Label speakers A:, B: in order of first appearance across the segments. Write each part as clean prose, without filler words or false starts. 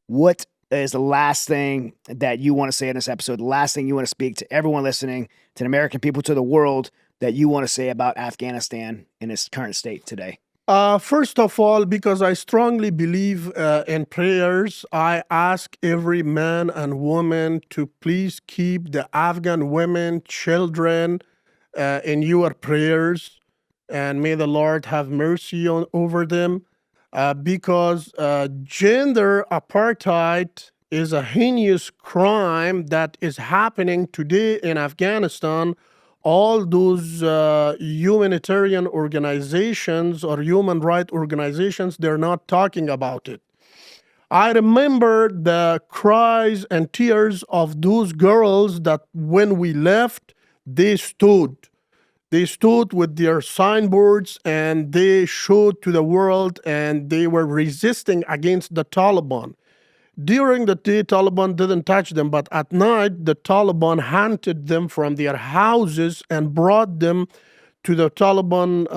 A: what is the last thing that you want to say in this episode? The last thing you want to speak to everyone listening, to the American people, to the world, that you want to say about Afghanistan in its current state today?
B: First of all, because I strongly believe in prayers, I ask every man and woman to please keep the Afghan women, children in your prayers, and may the Lord have mercy over them. Because gender apartheid is a heinous crime that is happening today in Afghanistan. All those humanitarian organizations or human rights organizations, they're not talking about it. I remember the cries and tears of those girls that when we left, they stood. They stood with their signboards and they showed to the world, and they were resisting against the Taliban. During the day, Taliban didn't touch them, but at night, the Taliban hunted them from their houses and brought them to the Taliban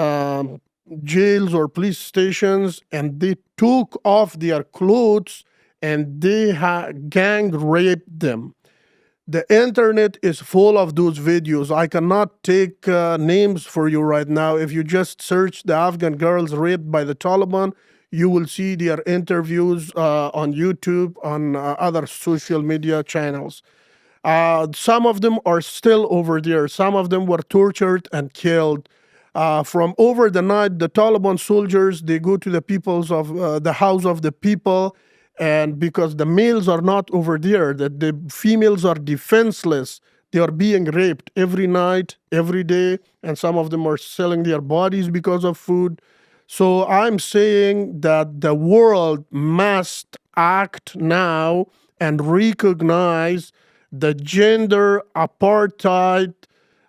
B: jails or police stations, and they took off their clothes and they gang raped them. The internet is full of those videos. I cannot take names for you right now. If you just search the Afghan girls raped by the Taliban, you will see their interviews on YouTube, on other social media channels. Some of them are still over there. Some of them were tortured and killed. From over the night, the Taliban soldiers, they go to the peoples of the house of the people, and because the males are not over there, that the females are defenseless, they are being raped every night, every day, and some of them are selling their bodies because of food. So I'm saying that the world must act now and recognize the gender apartheid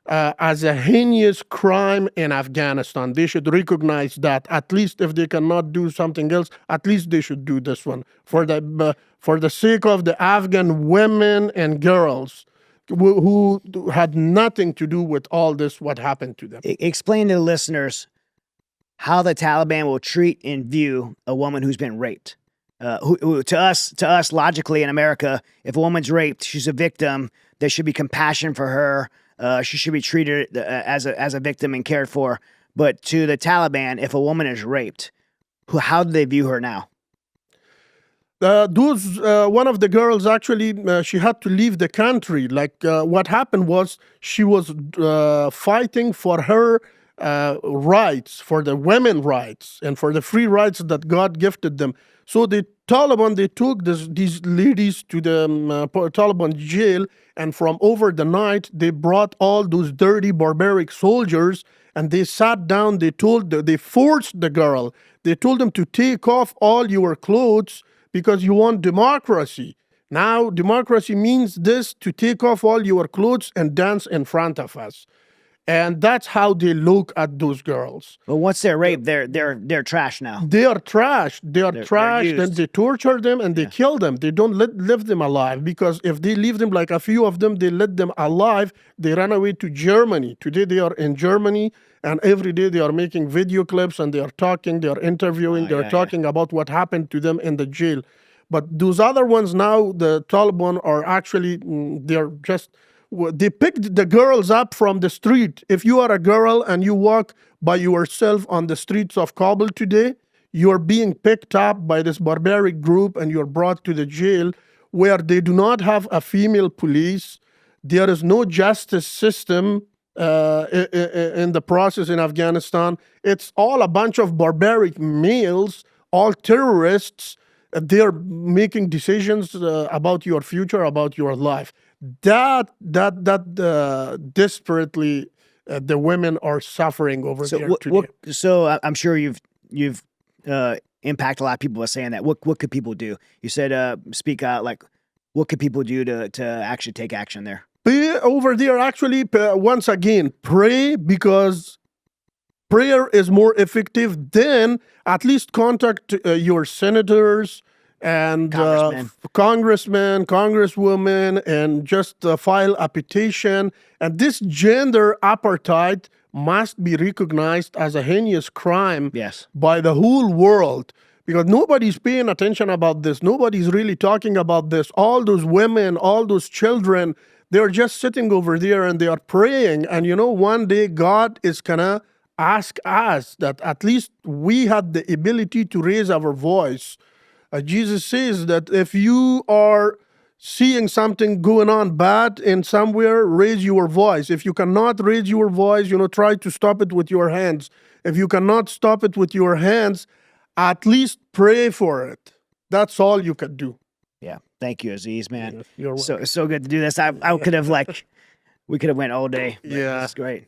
B: as a heinous crime in Afghanistan. They should recognize that. At least if they cannot do something else, at least they should do this one for the sake of the Afghan women and girls who had nothing to do with all this, what happened to them.
A: Explain to the listeners how the Taliban will treat and view a woman who's been raped. Who, to us, logically in America, if a woman's raped, she's a victim. There should be compassion for her. She should be treated as a victim and cared for. But to the Taliban, if a woman is raped, how do they view her now?
B: One of the girls actually, she had to leave the country. What happened was she was fighting for her rights, for the women rights, and for the free rights that God gifted them. So the Taliban, they took these ladies to the Taliban jail, and from over the night, they brought all those dirty, barbaric soldiers, and they sat down, they forced the girl, they told them to take off all your clothes because you want democracy. Now, democracy means this, to take off all your clothes and dance in front of us. And that's how they look at those girls.
A: But once they're raped, they're trash now.
B: They are trash. They are trashed, and they torture them and they kill them. They don't leave them alive, because if they leave them, like a few of them, they let them alive, they run away to Germany. Today they are in Germany, and every day they are making video clips and they are talking, they are interviewing, they are talking about what happened to them in the jail. But those other ones now, the Taliban are actually, they picked the girls up from the street. If you are a girl and you walk by yourself on the streets of Kabul today, you're being picked up by this barbaric group and you're brought to the jail, where they do not have a female police. There is no justice system in the process in Afghanistan. It's all a bunch of barbaric males, all terrorists. They're making decisions about your future, about your life. That desperately the women are suffering over there today.
A: So I'm sure you've impacted a lot of people by saying that. What could people do? You said speak out. Like, what could people do to actually take action there?
B: Over there, actually, once again, pray, because prayer is more effective than at least contact your senators and congressmen, congresswomen, and just file a petition. And this gender apartheid must be recognized as a heinous crime by the whole world, because nobody's paying attention about this. Nobody's really talking about this. All those women, all those children, they're just sitting over there and they are praying. And one day God is gonna ask us that at least we had the ability to raise our voice. Jesus says that if you are seeing something going on bad in somewhere, raise your voice. If you cannot raise your voice, try to stop it with your hands. If you cannot stop it with your hands, at least pray for it. That's all you can do.
A: Yeah. Thank you, Aziz, man.
B: You're welcome.
A: So good to do this. I could have we could have went all day.
B: Yeah.
A: That's great.